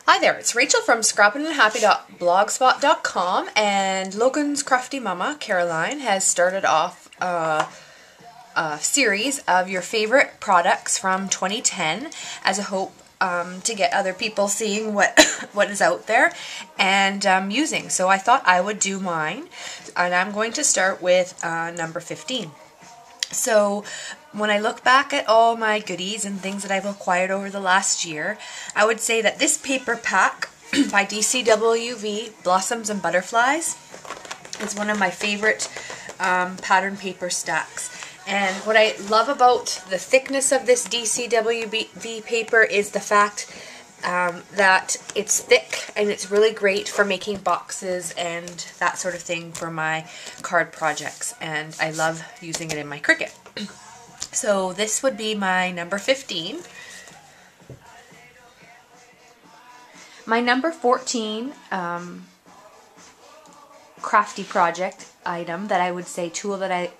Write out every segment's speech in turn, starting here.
Hi there, it's Rachel from scrappinandhappy.blogspot.com, and Logan's crafty mama, Caroline, has started off a series of your favorite products from 2010 as a hope to get other people seeing what is out there and using. So I thought I would do mine, and I'm going to start with number 15. So when I look back at all my goodies and things that I've acquired over the last year, I would say that this paper pack by DCWV, Blossoms and Butterflies, is one of my favorite pattern paper stacks. And what I love about the thickness of this DCWV paper is the fact that it's thick, and it's really great for making boxes and that sort of thing for my card projects, and I love using it in my Cricut. So this would be my number 15. My number 14 crafty project item that I would say tool that I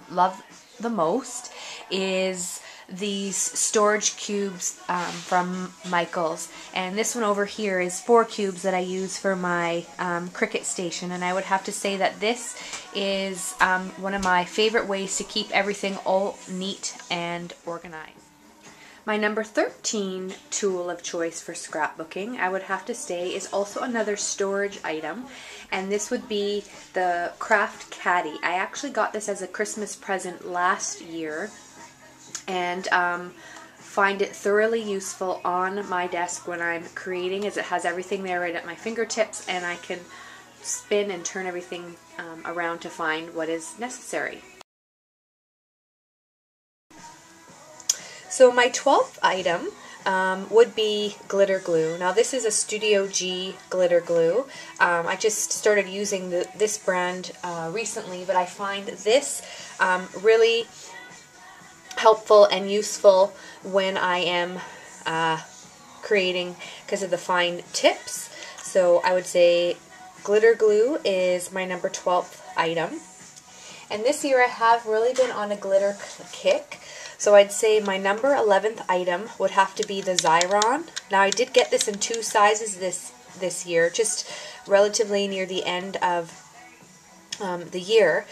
love the most is these storage cubes from Michaels, and this one over here is 4 cubes that I use for my Cricut station, and I would have to say that this is one of my favorite ways to keep everything all neat and organized. My number 13 tool of choice for scrapbooking, I would have to say, is also another storage item, and this would be the Craft Caddy. I actually got this as a Christmas present last year, and find it thoroughly useful on my desk when I'm creating, as it has everything there right at my fingertips, and I can spin and turn everything around to find what is necessary. So my 12th item would be glitter glue. Now this is a Studio G glitter glue. I just started using this brand recently, but I find this really helpful and useful when I am creating because of the fine tips. So I would say glitter glue is my number 12th item. And this year I have really been on a glitter kick. So I'd say my number 11th item would have to be the Xyron. Now I did get this in 2 sizes this year, just relatively near the end of the year.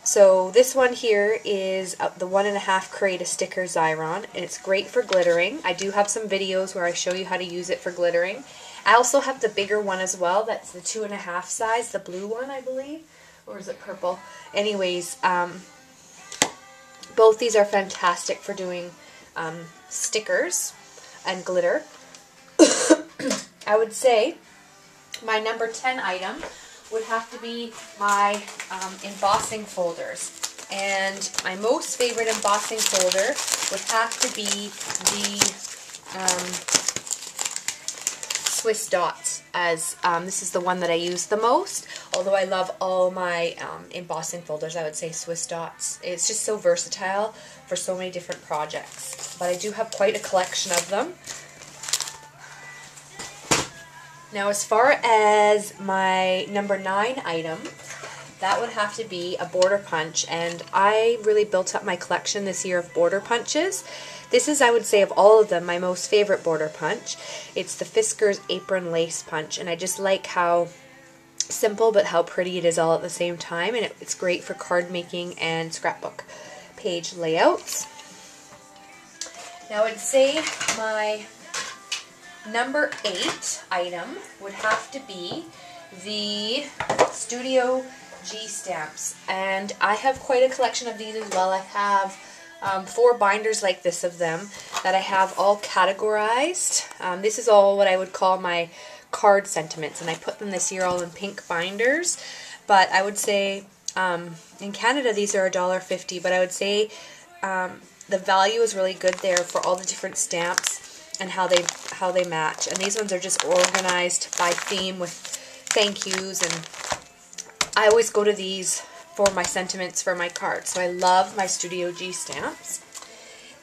So this one here is the 1.5 crate of sticker Xyron, and it's great for glittering. I do have some videos where I show you how to use it for glittering. I also have the bigger one as well. That's the 2.5 size, the blue one, I believe, or is it purple? Anyways, both these are fantastic for doing stickers and glitter. I would say my number 10 item would have to be my embossing folders. And my most favorite embossing folder would have to be the Swiss dots, as this is the one that I use the most. Although I love all my embossing folders, I would say Swiss dots. It's just so versatile for so many different projects. But I do have quite a collection of them. Now as far as my number 9 item, that would have to be a border punch, and I really built up my collection this year of border punches. This is, I would say, of all of them, my most favorite border punch. It's the Fisker's Apron Lace Punch, and I just like how simple but how pretty it is all at the same time, and it's great for card making and scrapbook page layouts. Now I'd say my number 8 item would have to be the Studio G stamps, and I have quite a collection of these as well. I have 4 binders like this of them that I have all categorized. This is all what I would call my card sentiments, and I put them this year all in pink binders. But I would say in Canada these are $1.50, but I would say the value is really good there for all the different stamps and how they match. And these ones are just organized by theme with thank yous, and I always go to these for my sentiments for my cards. So I love my Studio G stamps.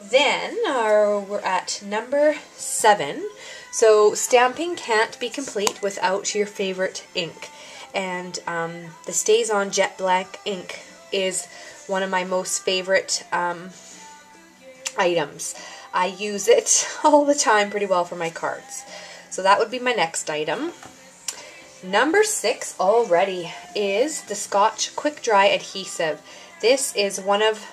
Then we're at number 7. So stamping can't be complete without your favorite ink. And the Stays On Jet Black ink is one of my most favorite items. I use it all the time pretty well for my cards. So that would be my next item. Number 6 already is the Scotch Quick Dry Adhesive. This is one of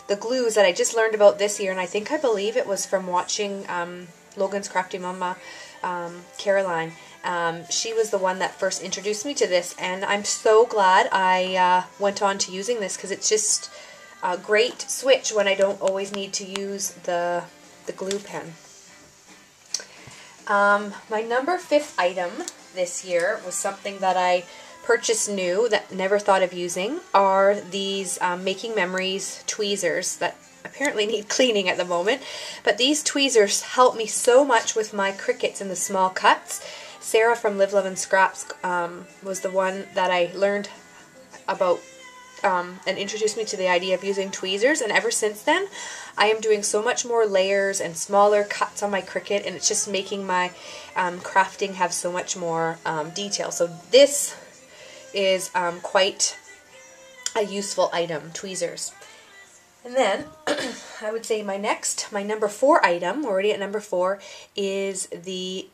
the glues that I just learned about this year, and I believe it was from watching Logan's Crafty Mama, Caroline. She was the one that first introduced me to this, and I'm so glad I went on to using this, because it's just a great switch when I don't always need to use the glue pen. My number 5th item this year was something that I purchased new that never thought of using, are these Making Memories tweezers that apparently need cleaning at the moment. But these tweezers help me so much with my crickets and the small cuts. Sarah from Live, Love and Scraps was the one that I learned about and introduced me to the idea of using tweezers, and ever since then I am doing so much more layers and smaller cuts on my Cricut, and it's just making my crafting have so much more detail. So this is quite a useful item, tweezers. And then I would say my number 4 item, already at number 4, is the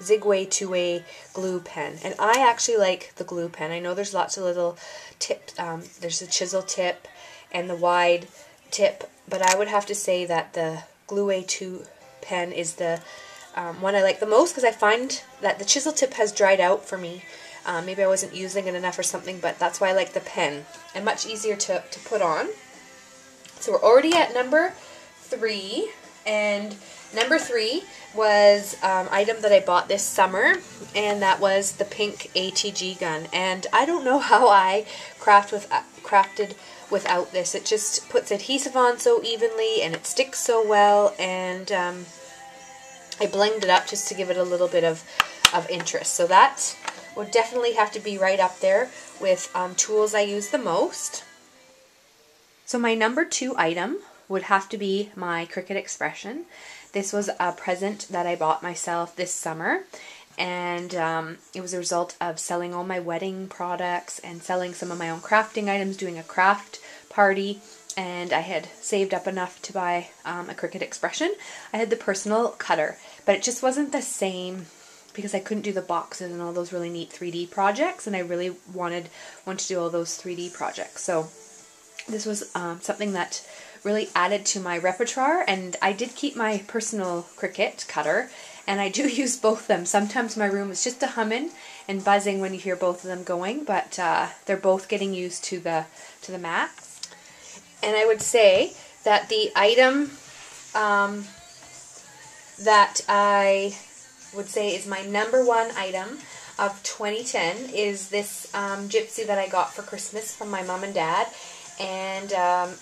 Zigway 2-way glue pen. And I actually like the glue pen. I know there's lots of little tips. There's the chisel tip and the wide tip, but I would have to say that the Glueway 2 pen is the one I like the most, because I find that the chisel tip has dried out for me. Maybe I wasn't using it enough or something, but that's why I like the pen. And much easier to put on. So we're already at number 3, and number 3 was an item that I bought this summer, and that was the pink ATG gun. And I don't know how I crafted without this. It just puts adhesive on so evenly, and it sticks so well, and I blinged it up just to give it a little bit of interest. So that would definitely have to be right up there with tools I use the most. So my number 2 item would have to be my Cricut Expression. This was a present that I bought myself this summer, and it was a result of selling all my wedding products and selling some of my own crafting items, doing a craft party, and I had saved up enough to buy a Cricut Expression. I had the personal cutter, but it just wasn't the same because I couldn't do the boxes and all those really neat 3D projects, and I really wanted to do all those 3D projects. So this was something that really added to my repertoire, and I did keep my personal Cricut cutter, and I do use both of them. Sometimes my room is just a humming and buzzing when you hear both of them going, but they're both getting used to the max. And I would say that the item that I would say is my number 1 item of 2010 is this gypsy that I got for Christmas from my mom and dad. And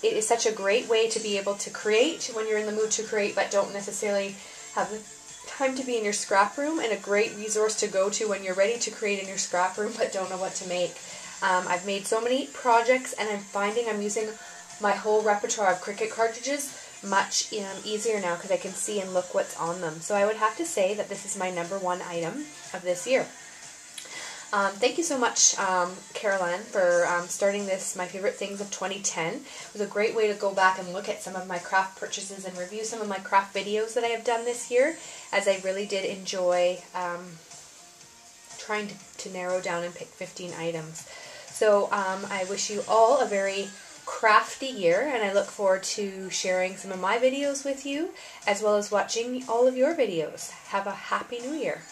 it is such a great way to be able to create when you're in the mood to create but don't necessarily have the time to be in your scrap room, and a great resource to go to when you're ready to create in your scrap room but don't know what to make. I've made so many projects, and I'm finding I'm using my whole repertoire of Cricut cartridges much easier now because I can see and look what's on them. So I would have to say that this is my number 1 item of this year. Thank you so much, Caroline, for starting this My Favorite Things of 2010. It was a great way to go back and look at some of my craft purchases and review some of my craft videos that I have done this year, as I really did enjoy trying to narrow down and pick 15 items. So I wish you all a very crafty year, and I look forward to sharing some of my videos with you, as well as watching all of your videos. Have a happy new year.